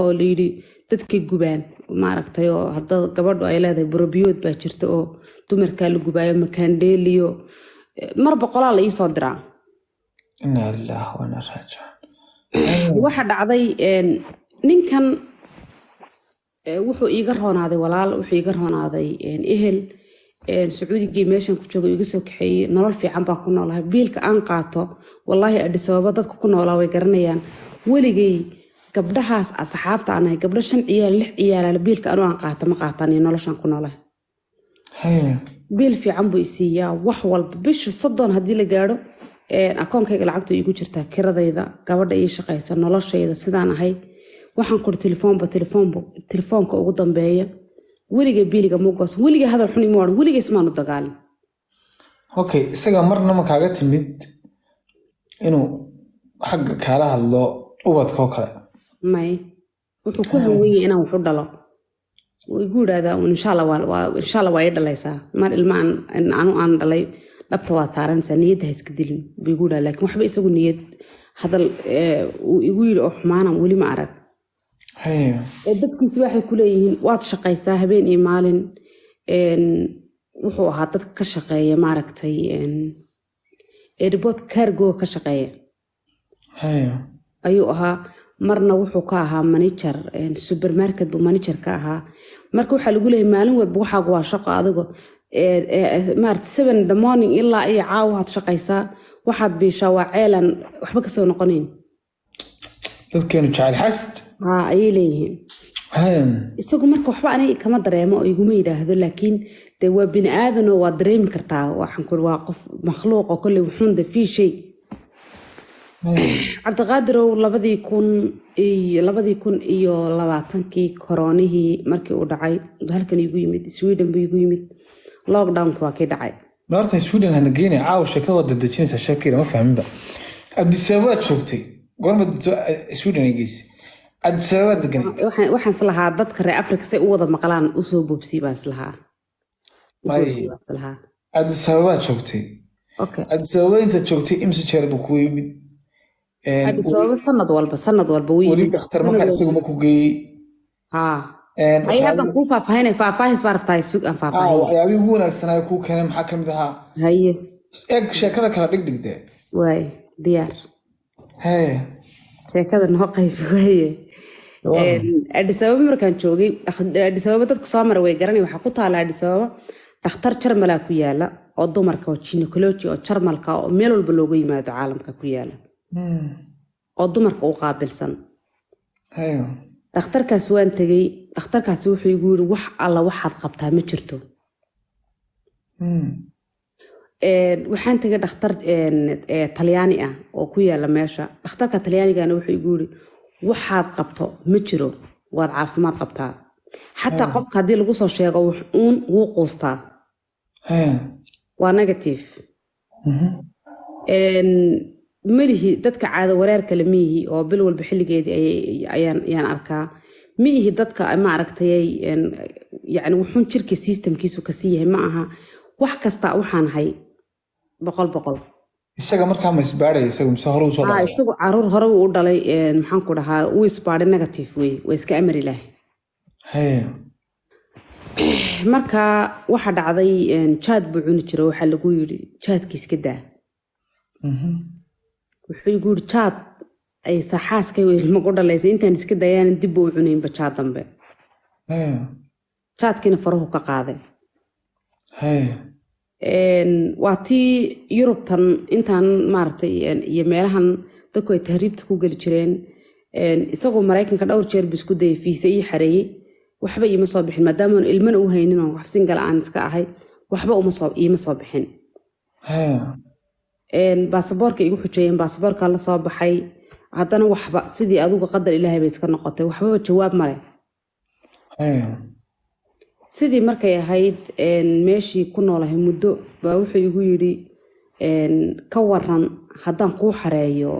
oo la yidhi dadkay gubaan maaragtay oo hadda gabadhu ay leedahay burabiyood baa jirta oo dumarkaa la gubaayo makaandheeliyo mar boqolaa la ii soo diraa inaa lillaah wa inaa raajicuun waxa dhacday ninkan wuxuu iiga roonaaday walaal wuxuu iiga roonaaday ehel sacuudigii meeshan ku joogo iga soo kaxeeyey nolol fiican baan ku noolahay biilka aan qaato wallaahi Addis Ababa dadka ku noolaa way garanayaan weligay gabdhahaas asxaabta aan ahay gabdho 5 ciyaal 6 ciyaal biilka anu aan qaato ma qaataan noloshan ku noolahay biil fiican buu isiiyaa wax walba bisha 30 hadii la gaaro akoonkayga lacagtu igu jirtaa kiradayda gabadha ii shaqaysa noloshayda sidaan ahay waxaan ku telefoonka ugu dambeeya weligay biiliga muuqaas weligay hadal xun ima waran weligay ismaan u dagaalin okay isaga marna ma kaaga timid inuu xagga kala hadlo ubadka oo kale may wuxuu ku hawiyay inaan wuxuu dhalo way guuraadaa insha Allah waa ay dhalaysaa mar ilmaan aan dhalay dhabta waa taaranaysaa niyadda iska dilin bay guuraa laakiin waxba isagu niyad hadal uu igu yiri oo xumaanaan weli ma arag dadkiisa waxay ku leeyihiin waad shaqaysaa habeen iyo maalin wuxuu ahaa dadka ka shaqeeya maaragtay airport cargo ka shaqeeya ayuu ahaa marna wuxuu ka ahaa manager supermarket buu manager ka ahaa marka waxa lagu leeyahay maalin walba waxaagu waa shaqo adigo maaragtay 7 in the morning ilaa iyo caawa waxaad shaqaysaa waxaad biishaa waa ceelan waxba ka soo noqonayn dadkeenu jacayl xasd ayay leeyihiin isagu marka waxba aniga kama dareemo oo iguma yiraahdo laakiin de waa bini aadan oo waa dareemi kartaa waxaan ku waa qof makhluuq oo kulli wuxuun da fi shay Cabdiqaadir oo 2020 koronihii markii uu dhacay halkan igu yimid Sweden buu igu yimid lockdown waa kii dhacay maartay Sweden hana geynay caaw sheekada wada dejinaysa Shakira ma fahminba Addis Ababa joogtay goorma Sweden ay geysay Addis Ababa deganay waxaan islahaa dadka reer Afrika say u wada maqlaan u soo boobsi baan islahaa Addis Ababa joogtay okay Addis Ababa inta joogtay imsi jeer buu ku yimid Addis Ababa sanad walba uu yimid dhakhtar markaa isagu ma ku geeyey ay hadda ku faahfaahis baartay suuq aan faahfaahin waxyaabihii ugu wanaagsanaa ku keenay maxaa ka mid ahaa haye eeg sheekada kala dhigdhigtee way diyaar sheekada noo qayb waye Addis Ababa markaan joogay Addis Ababa dadka soo maray way garanay waxa ku taala Addis Ababa dhakhtar Jarmal ku yaala oo dumarka oo gynecology oo Jarmalka oo meel walba looga yimaado caalamka ku yaala oo dumarka u qaabilsan dhakhtarkaas waan tagay dhakhtarkaas wuxuu igu yiri wax alla waxaad qabtaa ma jirto waxaan tagay dhakhtar Talyaani ah oo ku yaala meesha dhakhtarka Talyaanigaana wuxuu igu yiri waxaad qabto ma jiro waad caafimaad qabtaa xataa qofka hadii lagu soo sheego wuxuun wuu qoostaa waa negative malihi dadka caado wareerka la mihi oo bil walba xilligeedii ayaan arkaa mihi dadka ma aragtay yani wuxuun jirka systemkiisu ka sii yahay ma aha wax kasta waxaan hay 100 isaga markaa ma isbaaray isagu mise hore u soo dhalay isagu caruur hore u dhalay maxaan ku dhahaa uu isbaaray negative way iska amri lahay marka waxa dhacday chat buu cuni jiray waxa lagu yiri chatkiis ka daa wuxuu igu yiri chat ay saxaaskay ilmo ku dhalaysay intaan iska dayaan dib u cunayn ba chat dambe chatkiina farahu ka qaaday waatii Yurubtan intaan maartay iyo meelahan dadku ay tahriibta ku gali jireen isagoo Mareykanka dhowr jeer bisku day fiisa ii xareeyay waxba ima soo bixin maadaama aan ilmana u haynin oo wax single aan iska ahay waxba ima soo bixin baasaboorka igu xujeeyeen baasaboorka la soo baxay haddana waxba sidii adigu qadar Ilaahay bay iska noqotay waxba jawaab ma leh sidii markay ahayd meeshii ku noolahay muddo baa wuxuu igu yiri ka waran haddaan ku xareeyo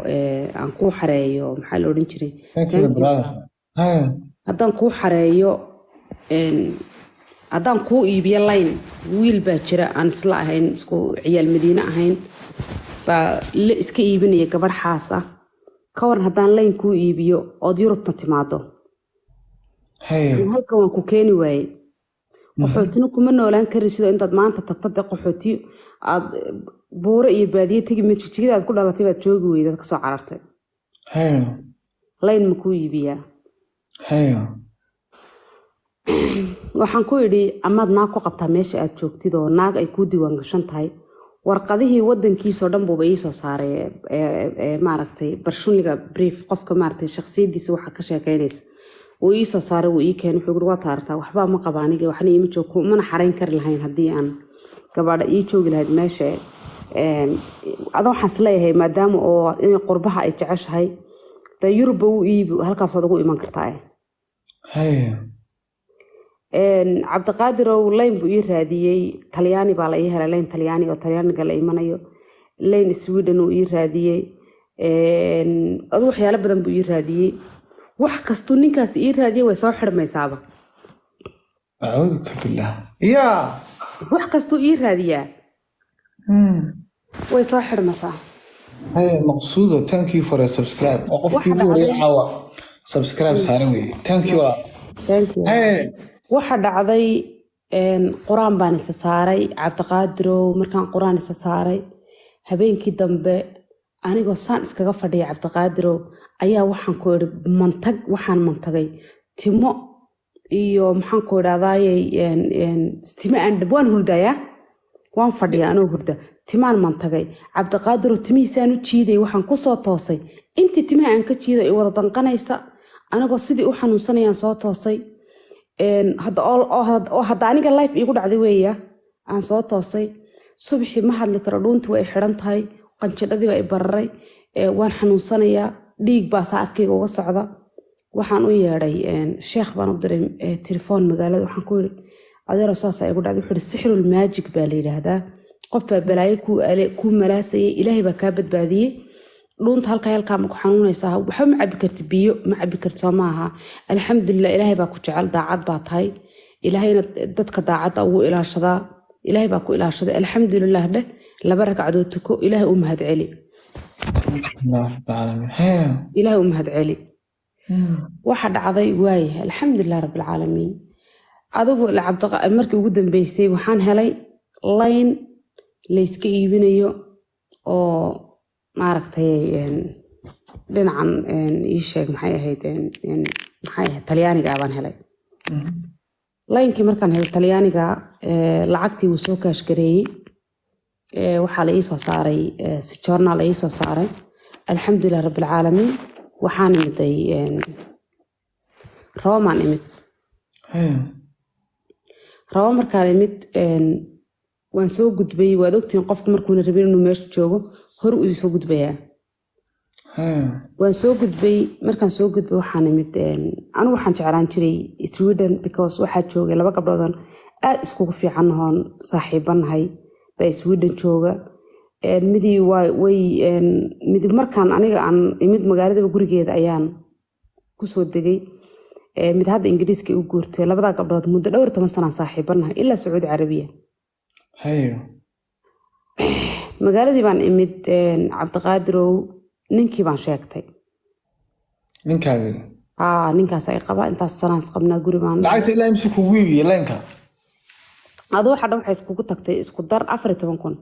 aan ku xareeyo maxaa la oran jiray haddaan ku xareeyo haddaan ku iibiyo line wiil baa jira aan isla ahayn isku ciyaal Madiina ahayn baa la iska iibinaya gabadh xaas ah ka waran haddaan line ku iibiyo oo Yurubta timaado hayo halkan waan ku keeni waayey qaxootina kuma noolaan karin sidoo intaad maanta tagtada qaxootiyo aad buuro iyo baadiye tegi majigida aad ku dhalatay baad joogi weydaad kasoo carartay hayo layn ma kuu iibiyaa hayo waxaan ku idhi amaad naag ku qabtaa meesha aad joogtid oo naag ay kuu diiwaan gashan tahay warqadihii wadankiisoo dhan buuba iisoo saaray maaragtay barshunliga brief qofka maaragtay shakhsiyadiisa waxa ka sheekeynaysa wuu iisoo saaray wuu ii keenay wuxuu waa taartaa waxbaa ma qaba aniga waxna iima joog mana xarayn kari lahayn haddii aan gabadha ii joogi lahayd meesha adoo waxaan isleeyahay maadaama oo inay qurbaha ay jeceshahay dee yurubba u iibi halkaasaad ugu iman kartaa hayo cabdiqaadirow layn buu ii raadiyey talyaani baa la ii helay layn talyaani oo talyaaniga la imanayo layn sweden uu ii raadiyey aduu waxyaalo badan buu ii raadiyey wax kastuu ninkaas ii raadiyey way soo xidhmaysaaba acuuduka billah yaa wax kastuu ii raadiyaa way soo xidhmaysaa hayo maqsuudo thank you for a subscribe oo qofkii ugu horeeyay caawa subscribe saaran weeye thank you waxa dhacday quraan baan isa saaray cabdiqaadirow markaan quraan isa saaray habeenkii dambe anigoo saan iskaga fadhiya cabdiqaadirow ayaa waxaan ku idhi waxaan mantagay timo iyo maxaan ku idhahdayey timo waan hurdayaa waan fadhiya anoo hurda timaan mantagay cabdiqaadirow timihiisaan u jiiday waxaan kusoo toosay intii timaha aan ka jiiday ay wada danqanaysa anigoo sidii u xanuunsanayaan soo toosay hadda aniga life iigu dhacday weeya aan soo toosay subaxii ma hadli karo dhuuntii way xidhan tahay qanjidhadii baa i bararay waan xanuunsanayaa dhiig baa saa afkayga uga socda waxaan u yeedhay sheekh baan u diray telefoon magaalada waxaan ku yidhi adeero saasaa igu dhacday wuxuu yidhi sixirul maajig baa la yidhaahdaa qof baa balaayo kuu malaasayay ilaahay baa kaa badbaadiyey dhuunta halkaa ma ku xanuunaysaa waxba ma cabi karti biyo ma cabi karti soo maaha alxamdulilah ilaahay baa ku jecel daacad baa tahay ilaahayna dadka daacadda ugu ilaashadaa ilaahay baa ku ilaashaday alxamdulilah dheh 2 ragcadood tuko ilaahay u mahad celi ilaahay u mahad celi waxa dhacday waay alxamdulilah rabbil caalamiin adigu markii ugu dambeysay waxaan helay layn layska iibinayo oo maaragtay dhinacan ii sheeg maxay ahayd talyaaniga baan helay laynkii markaan helay talyaaniga lacagtii wuu soo kaashgareeyey waxaa la ii soo saaray si joornaal la ii soo saaray alxamdulilah rabbil caalamiin waxaan imiday roomaan imid rabo markaan imid waan soo gudbay waad ogtiin qofku markuuna rabin inuu meesha joogo hor uu soo gudbayaa waan soo gudbay markaan soo gudbay waxaan imid anigu waxaan jeclaan jiray Sweden because waxaa joogay 2 gabdhoodan aad iskugu fiican hoon saaxiibanahay baa Sweden jooga midi markaan aniga aan imid magaalada gurigeeda ayaan kusoo degay mid hadda ingiriiska u guurtay 2 gabdhood muddo dhowr 10 sano saaxiibanahay ilaa Sacuudi Carabiya magaaladii baan imid cabdiqaadirow ninkii baan sheegtay ninkaas ay qabaa intaas sanaas qabnaa guri baan lacagta ilaa imsi kugu iibiye laynka adu waxa dhan waxay iskugu tagtay isku dar 14,000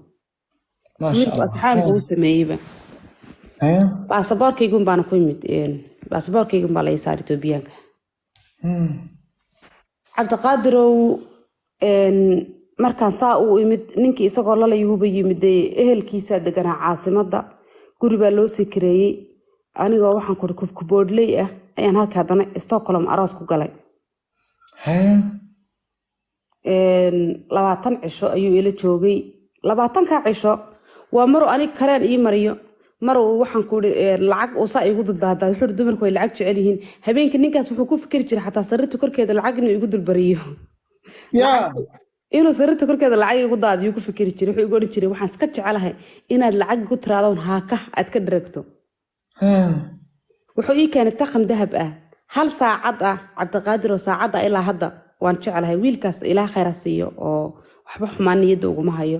wiilku asxaabka uu sameeyeyba baasaboorkaygun baana ku imid baasaboorkaygun baa la ii saaray Itoobiyaanka cabdiqaadirow markaan saa uu imid ninkii isagoo lalayuuba yimid ehelkiisa deganaa caasimadda guri baa loo sii kareeyey anigoo waxaan ku kubkuboodley ah ayaan halka haddana Stockholm aroos ku galay 20 cisho ayuu ila joogay 20ka cisho waa maro aniga kareen ii mariyo maro waxaan ku lacag oo saa igu duldaada wuxuu dumarku way lacag jecel yihiin habeenkii ninkaas wuxuu ku fikir jiray xataa sarrita korkeeda lacag inuu igu dulbariyo inuu sarrita korkeeda lacag igu daadiyo ku fikir jiray wuxuu igu oran jiray waxaan iska jecelahay inaad lacag ku tiraado haaka aad ka dharagto wuxuu ii keenay taqan dahab ah 1 saacad ah cabdiqaadir saacada ilaa hadda waan jecelahay wiilkaas ilaa khayr siiyo oo waxba xumaan niyada ugu ma hayo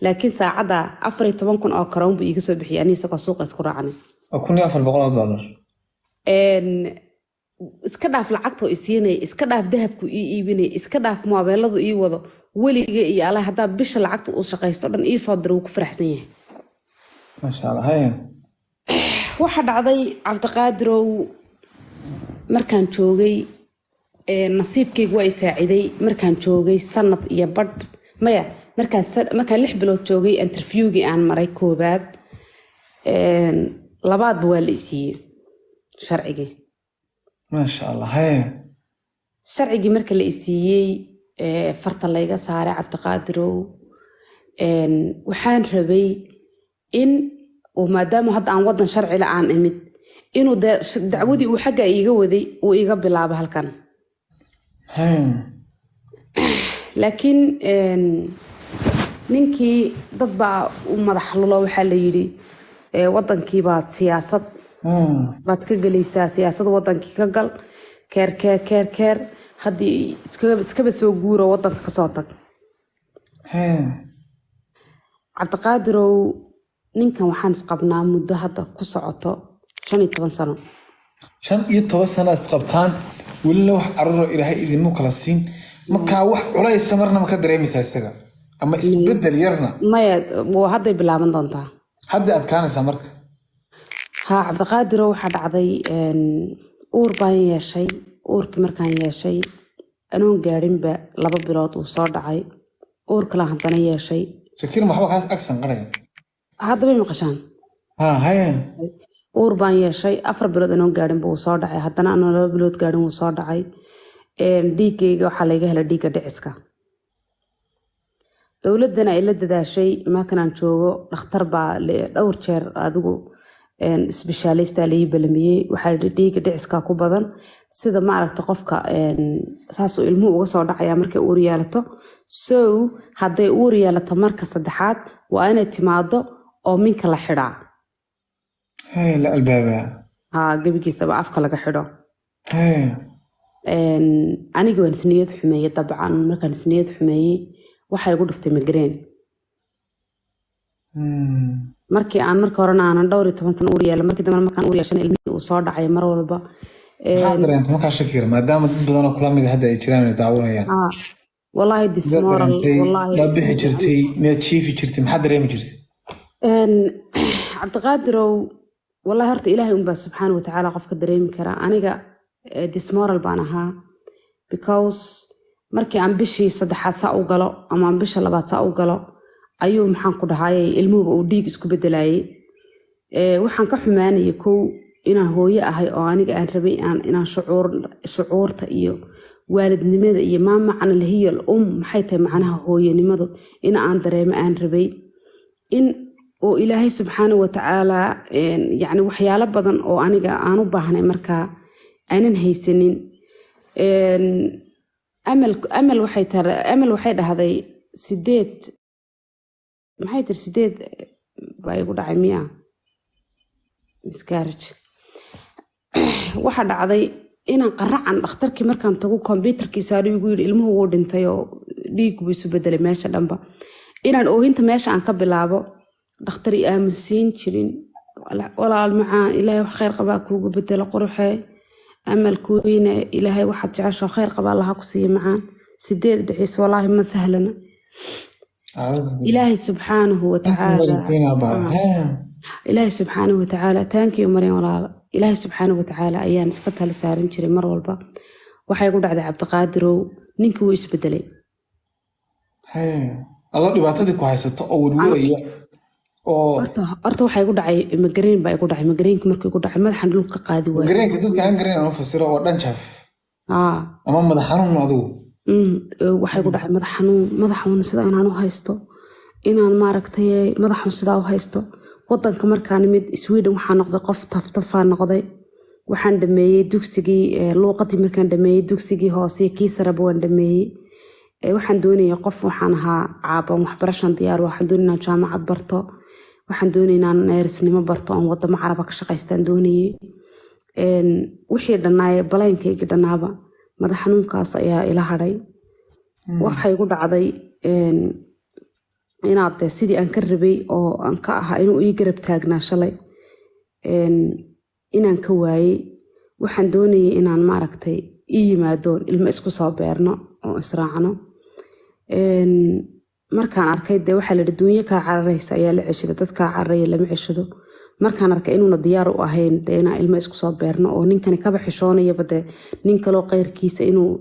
laakiin saacada 14,000 oo karoon buu iga soo bixiyay aniga isagoo suuqa isku raacnay $1,400 iska dhaaf lacagtoo isiinaya, iska dhaaf dahabku ii iibinaya, iska dhaaf moobeeladu ii wado, weliga iyo alla haddaa bisha lacagta uu shaqaysto dhan ii soo dira wuu ku faraxsan yahay. maasha allah haya waxa dhacday cabdiqaadirow markaan joogay nasiibkaygu waa i saaciday. markaan joogay sanad iyo badh maya markaan 6 bilood joogay interviewgii aan maray koobaad labaadba waa la isiiyey sharcigii. maasha allah haya sharcigii marka la isiiyey farta layga saaray cabdiqaadirow waxaan rabay in uu maadaama hadda aan wadan sharci la aan imid inuu dacwadii uu xagga iiga waday uu iga bilaabo halkan. laakiin ninkii dad baa u madax lulo waxaa la yidhi wadankii baad siyaasad baad ka gelaysaa, siyaasad wadankii ka gal, keer haddii iskaba soo guuro wadanka kasoo tag. cabdiqaadirow ninkan waxaan isqabnaa muddo hadda ku socoto 15 sano. 15 sano isqabtaan welina wax carruur ilaahay idinmu kala siin markaa wax culaysa marna ma ka dareemaysaa isaga ama isbedel yarna maya waa hadday bilaaban doontaa. hadda adkaanaysaa marka. ها عبد القادر waxaa dhacday uur baan yeeshay. uurkii markaan yeeshay anoon gaarinba 2 bilood uu soo dhacay. uur kale haddana yeeshay. shakir maxaa kaas aksan qaraya hadda way maqashaan. haya uur baan yeeshay 4 bilood anoon gaarinba uu soo dhacay, haddana anoon 2 bilood gaarin uu soo dhacay. dhiigayga waxaa laga helay dhiigga dhiciska. dowladana ay la dadaashay markaan joogo dhakhtar baa dhowr jeer adigu specialist ali balmiyay waxa dhiigga dhiciska ku badan sida ma aragto qofka saas oo ilmuhu uga soo dhacaya markay uur yeelato. so hadday uur yeelato marka saddexaad waa inay timaado oo minka la xidhaa. la albaaba gabigiisaba afka laga xidho. aniga waan isniyad xumeeyay dabcan. markaan isniyad xumeeyay waxay igu dhuftay migraine. markii aan markii horena aanan 12 sano uur yeelay, markii dambe markaan uur yeeshay ilmihii uu soo dhacay mar walba. maxaa dareentay markaa shakir maadaama dad badan oo kula mid hadda ay jiraan ay daawanayaan? wallahi dismoral wallahi ma bixi jirtay meed chiifi jirtay maxaa dareemi jirtay? cabdiqaadirow wallahi horta ilaahay unbaa subxaanahu wa tacaala qofka dareemi karaa. aniga dismoral baan ahaa because markii aan bishii 3aad saa u galo ama aan bisha 2aad saa u galo ayuu maxaan ku dhahayay ilmuhuba uu dhiig isku bedelayay. waxaan ka xumaanayay kow inaan hooyo ahay oo aniga aan rabay inaan shucuurta iyo waalidnimada iyo maa macna lahiyal maxay tahay macnaha hooyanimadu in aan dareemo aan rabay in oo ilaahay subxaanahu wa tacaala yani waxyaalo badan oo aniga aan u baahnay markaa aanan haysanin. amal waxay dhahday 8 maxay tir 8 baa igu dhacay miya miscarriage. waxa dhacday inaan qaracan dhakhtarkii markaan tago computerkiisa igu yiri ilmuhu wuu dhintay oo dhiig buu isu bedelay meesha dhanba. inaan oohinta meesha aan ka bilaabo dhakhtar i aamusiin jirin. walaal macaan ilaahay wax khayr qabaa kuugu bedelo quruxee amalkuwiina ilaahay waxaad jecesho khayr qabaa allaha ku siiyo macaan. 8 dhiciis wallaahi ma sahlana. إلهي سبحانه وتعالى إلهي سبحانه وتعالى تانكي ومريم ولا إلهي سبحانه وتعالى أيام سكتها لسارم شري مرة والبا وحيقول عبد القادر نينك ويسبدلي. الله دبعتك وهاي ستأول ويا أرتا وحيقول عي مجرين بيقول عي مجرين كمرك يقول عي مدحن لوك قادي وين مجرين كده كان مجرين أنا فسره ودان شاف أمام مدحنهم نعدو waxay ku dhacay madax xanuun sida inaan u haysto inaan maaragtay madax xanuun sida u haysto. wadanka markaan mid Sweden waxaan noqday qof taftafaan noqday. waxaan dhameeyay dugsigii luuqadii markaan dhameeyay dugsigii hoose kii sare baan dhameeyay. waxaan doonayay qof waxaan ahaa caaban waxbarashan diyaar waxaan doonayay inaan jaamacad barto. waxaan doonayay inaan neersnimo barto oo wadamo carab ka shaqaystaan doonayay. wixii dhanaay balaankayga dhanaaba madax xanuunkaas ayaa ila hadhay. waxay igu dhacday inaad sidii aan ka rabay oo aan ka ahaa inuu ii garab taagnaa shalay inaan ka waayay. waxaan doonayay inaan maaragtay ii yimaadoon ilmo isku soo beerno oo israacno markaan arkay dee waxaa la yidhi duunyo kaa cararaysa ayaa la ceshada dad kaa cararaya lama ceshado markaan arkay inuuna diyaar u ahayn dee inaan ilmo isku soo beerno oo ninkani kaba xishoonayaba dee nin kaloo qeyrkiisa inuu